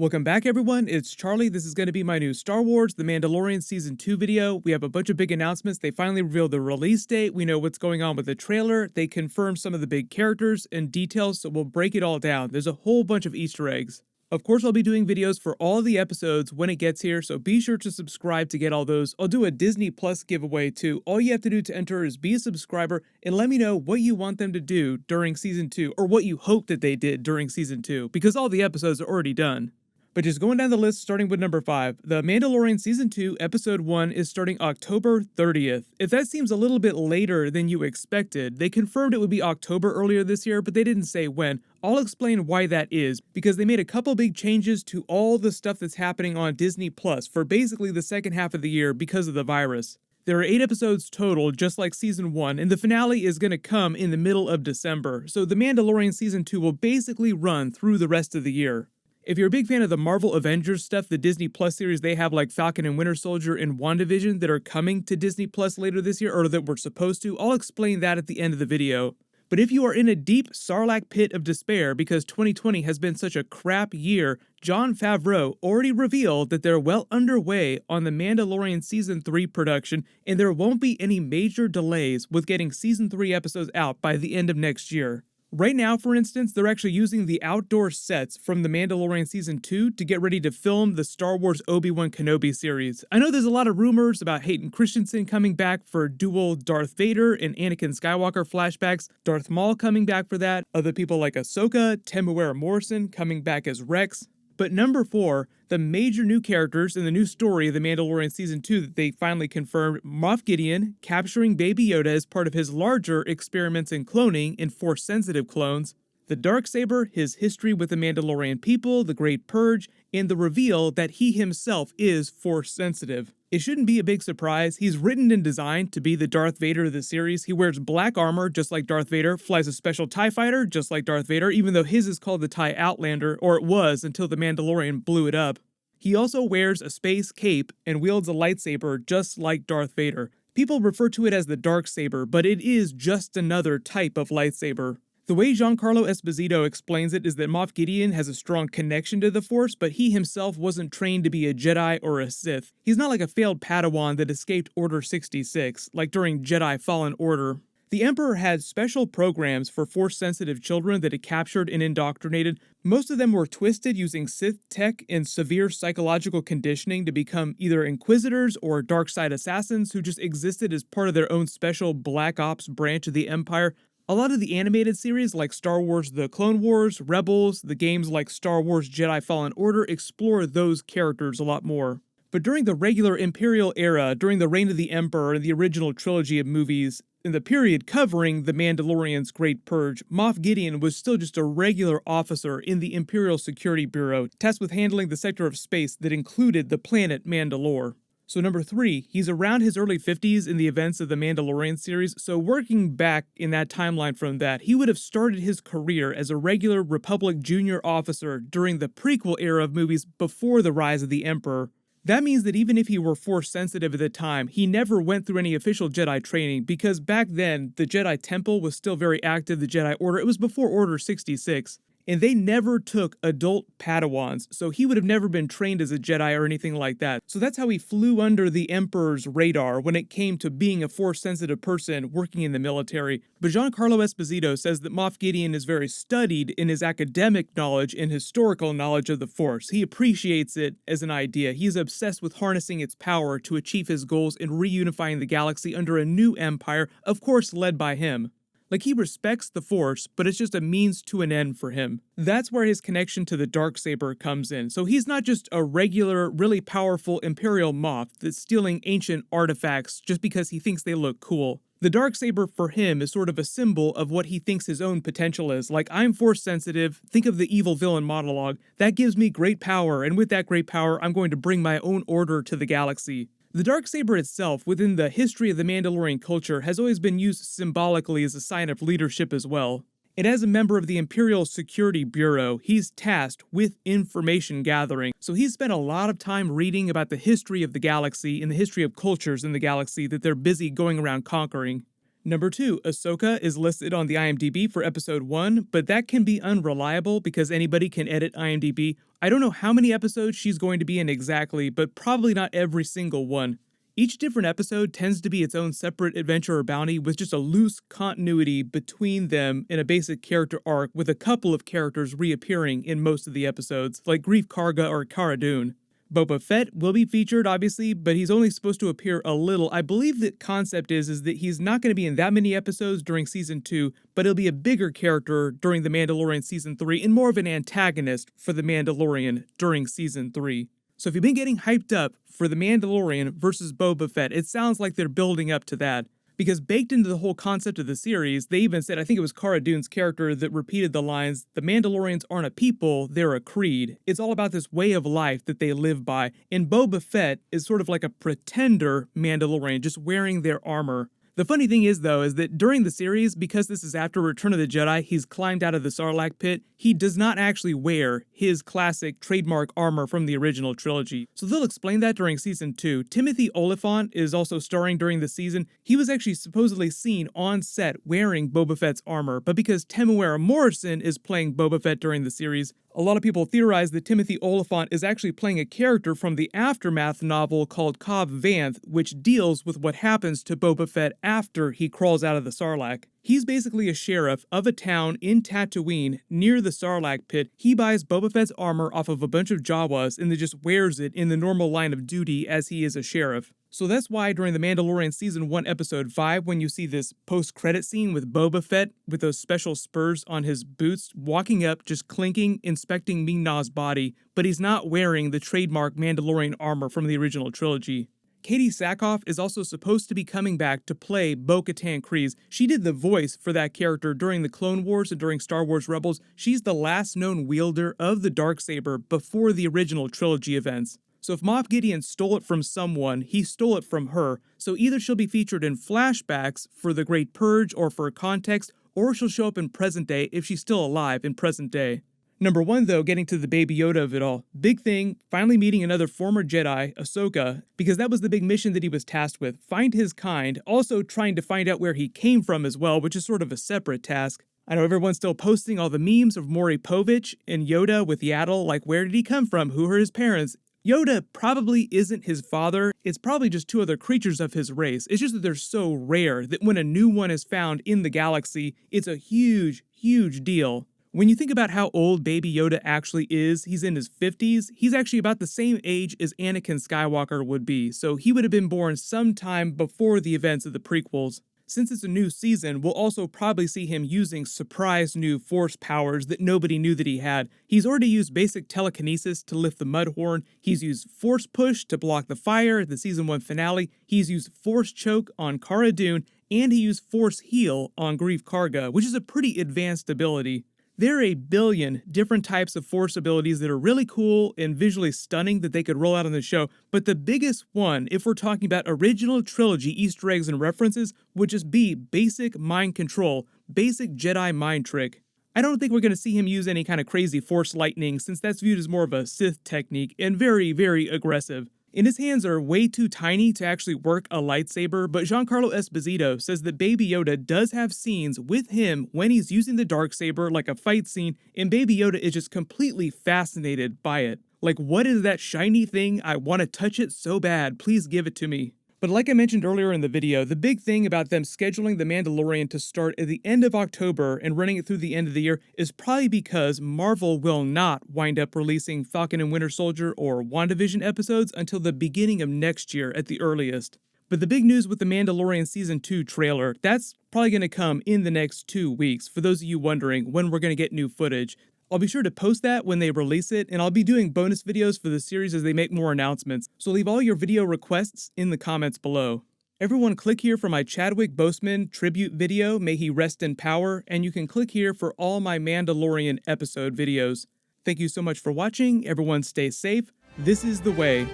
Welcome back everyone, it's Charlie. This is going to be my new Star Wars The Mandalorian Season 2 video. We have a bunch of big announcements. They finally revealed the release date. We know what's going on with the trailer. They confirmed some of the big characters and details, so we'll break it all down. There's a whole bunch of Easter eggs. Of course, I'll be doing videos for all of the episodes when it gets here, so be sure to subscribe to get all those. I'll do a Disney Plus giveaway too. All you have to do to enter is be a subscriber and let me know what you want them to do during Season 2, or what you hope that they did during Season 2, because all the episodes are already done. But just going down the list, starting with number 5, The Mandalorian Season 2, Episode 1 is starting October 30th. If that seems a little bit later than you expected, they confirmed it would be October earlier this year, but they didn't say when. I'll explain why that is, because they made a couple big changes to all the stuff that's happening on Disney Plus for basically the second half of the year because of the virus. There are 8 episodes total, just like Season 1, and the finale is going to come in the middle of December, so The Mandalorian Season 2 will basically run through the rest of the year. If you're a big fan of the Marvel Avengers stuff, the Disney Plus series they have like Falcon and Winter Soldier and WandaVision that are coming to Disney Plus later this year, or that we're supposed to, I'll explain that at the end of the video. But if you are in a deep Sarlacc pit of despair because 2020 has been such a crap year, Jon Favreau already revealed that they're well underway on The Mandalorian Season 3 production, and there won't be any major delays with getting Season 3 episodes out by the end of next year. Right now, for instance, they're actually using the outdoor sets from The Mandalorian Season 2 to get ready to film the Star Wars Obi-Wan Kenobi series. I know there's a lot of rumors about Hayden Christensen coming back for dual Darth Vader and Anakin Skywalker flashbacks, Darth Maul coming back for that, other people like Ahsoka, Temuera Morrison coming back as Rex. But number 4, the major new characters in the new story of The Mandalorian Season 2 that they finally confirmed, Moff Gideon capturing Baby Yoda as part of his larger experiments in cloning and Force-sensitive clones, the Darksaber, his history with the Mandalorian people, the Great Purge, and the reveal that he himself is Force-sensitive. It shouldn't be a big surprise. He's written and designed to be the Darth Vader of the series. He wears black armor just like Darth Vader, flies a special TIE fighter just like Darth Vader, even though his is called the TIE Outlander, or it was until The Mandalorian blew it up. He also wears a space cape and wields a lightsaber just like Darth Vader. People refer to it as the Darksaber, but it is just another type of lightsaber. The way Giancarlo Esposito explains it is that Moff Gideon has a strong connection to the Force, but he himself wasn't trained to be a Jedi or a Sith. He's not like a failed Padawan that escaped Order 66, like during Jedi Fallen Order. The Emperor had special programs for Force-sensitive children that he captured and indoctrinated. Most of them were twisted using Sith tech and severe psychological conditioning to become either Inquisitors or dark side assassins who just existed as part of their own special Black Ops branch of the Empire. A lot of the animated series like Star Wars The Clone Wars, Rebels, the games like Star Wars Jedi Fallen Order explore those characters a lot more. But during the regular Imperial era, during the reign of the Emperor and the original trilogy of movies, in the period covering The Mandalorian's Great Purge, Moff Gideon was still just a regular officer in the Imperial Security Bureau, tasked with handling the sector of space that included the planet Mandalore. So number 3, he's around his early 50s in the events of the Mandalorian series, so working back in that timeline from that, he would have started his career as a regular Republic junior officer during the prequel era of movies before the rise of the Emperor. That means that even if he were Force-sensitive at the time, he never went through any official Jedi training, because back then, the Jedi Temple was still very active, the Jedi Order, it was before Order 66. And they never took adult Padawans, so he would have never been trained as a Jedi or anything like that. So that's how he flew under the Emperor's radar when it came to being a Force-sensitive person working in the military. But Giancarlo Esposito says that Moff Gideon is very studied in his academic knowledge and historical knowledge of the Force. He appreciates it as an idea. He's obsessed with harnessing its power to achieve his goals in reunifying the galaxy under a new empire, of course led by him. Like, he respects the Force, but it's just a means to an end for him. That's where his connection to the Darksaber comes in. So he's not just a regular, really powerful Imperial Moff that's stealing ancient artifacts just because he thinks they look cool. The Darksaber for him is sort of a symbol of what he thinks his own potential is. Like, I'm Force-sensitive, think of the evil villain monologue. That gives me great power, and with that great power, I'm going to bring my own order to the galaxy. The Darksaber itself, within the history of the Mandalorian culture, has always been used symbolically as a sign of leadership as well. And as a member of the Imperial Security Bureau, he's tasked with information gathering. So he's spent a lot of time reading about the history of the galaxy and the history of cultures in the galaxy that they're busy going around conquering. Number 2, Ahsoka is listed on the IMDb for episode 1, but that can be unreliable because anybody can edit IMDb. I don't know how many episodes she's going to be in exactly, but probably not every single one. Each different episode tends to be its own separate adventure or bounty with just a loose continuity between them in a basic character arc with a couple of characters reappearing in most of the episodes, like Greef Karga or Cara Dune. Boba Fett will be featured, obviously, but he's only supposed to appear a little. I believe the concept is that he's not going to be in that many episodes during Season 2, but he'll be a bigger character during The Mandalorian Season 3 and more of an antagonist for The Mandalorian during Season 3. So if you've been getting hyped up for The Mandalorian versus Boba Fett, it sounds like they're building up to that. Because baked into the whole concept of the series, they even said, I think it was Cara Dune's character that repeated the lines, the Mandalorians aren't a people, they're a creed. It's all about this way of life that they live by, and Boba Fett is sort of like a pretender Mandalorian, just wearing their armor. The funny thing is, though, is that during the series, because this is after Return of the Jedi, he's climbed out of the Sarlacc pit, he does not actually wear his classic trademark armor from the original trilogy. So they'll explain that during Season 2. Timothy Olyphant is also starring during the season. He was actually supposedly seen on set wearing Boba Fett's armor, but because Temuera Morrison is playing Boba Fett during the series, a lot of people theorize that Timothy Olyphant is actually playing a character from the Aftermath novel called Cobb Vanth, which deals with what happens to Boba Fett after he crawls out of the Sarlacc. He's basically a sheriff of a town in Tatooine near the Sarlacc pit. He buys Boba Fett's armor off of a bunch of Jawas and then just wears it in the normal line of duty as he is a sheriff. So that's why during The Mandalorian Season 1 Episode 5, when you see this post-credit scene with Boba Fett with those special spurs on his boots, walking up, just clinking, inspecting Ming-Na's body, but he's not wearing the trademark Mandalorian armor from the original trilogy. Katie Sackhoff is also supposed to be coming back to play Bo-Katan Kryze. She did the voice for that character during the Clone Wars and during Star Wars Rebels. She's the last known wielder of the Darksaber before the original trilogy events. So if Moff Gideon stole it from someone, he stole it from her. So either she'll be featured in flashbacks for the Great Purge or for context, or she'll show up in present day if she's still alive in present day. Number 1, though, getting to the Baby Yoda of it all. Big thing, finally meeting another former Jedi, Ahsoka, because that was the big mission that he was tasked with. Find his kind, also trying to find out where he came from as well, which is sort of a separate task. I know everyone's still posting all the memes of Maury Povich and Yoda with Yaddle, like where did he come from, who are his parents? Yoda probably isn't his father, it's probably just 2 other creatures of his race. It's just that they're so rare that when a new one is found in the galaxy, it's a huge, huge deal. When you think about how old Baby Yoda actually is, he's in his 50s, he's actually about the same age as Anakin Skywalker would be, so he would have been born sometime before the events of the prequels. Since it's a new season, we'll also probably see him using surprise new force powers that nobody knew that he had. He's already used basic telekinesis to lift the Mudhorn, he's used force push to block the fire at the season 1 finale, he's used force choke on Cara Dune, and he used force heal on Greef Karga, which is a pretty advanced ability. There are a billion different types of force abilities that are really cool and visually stunning that they could roll out on the show, but the biggest one, if we're talking about original trilogy Easter eggs and references, would just be basic mind control, basic Jedi mind trick. I don't think we're going to see him use any kind of crazy force lightning since that's viewed as more of a Sith technique and very, very aggressive. And his hands are way too tiny to actually work a lightsaber, but Giancarlo Esposito says that Baby Yoda does have scenes with him when he's using the Darksaber, like a fight scene, and Baby Yoda is just completely fascinated by it. Like, what is that shiny thing? I want to touch it so bad, please give it to me. But like I mentioned earlier in the video, the big thing about them scheduling The Mandalorian to start at the end of October and running it through the end of the year is probably because Marvel will not wind up releasing Falcon and Winter Soldier or WandaVision episodes until the beginning of next year at the earliest. But the big news with The Mandalorian Season 2 trailer, that's probably going to come in the next 2 weeks, for those of you wondering when we're going to get new footage. I'll be sure to post that when they release it, and I'll be doing bonus videos for the series as they make more announcements, so leave all your video requests in the comments below. Everyone click here for my Chadwick Boseman tribute video, May He Rest in Power, and you can click here for all my Mandalorian episode videos. Thank you so much for watching, everyone stay safe, this is the way.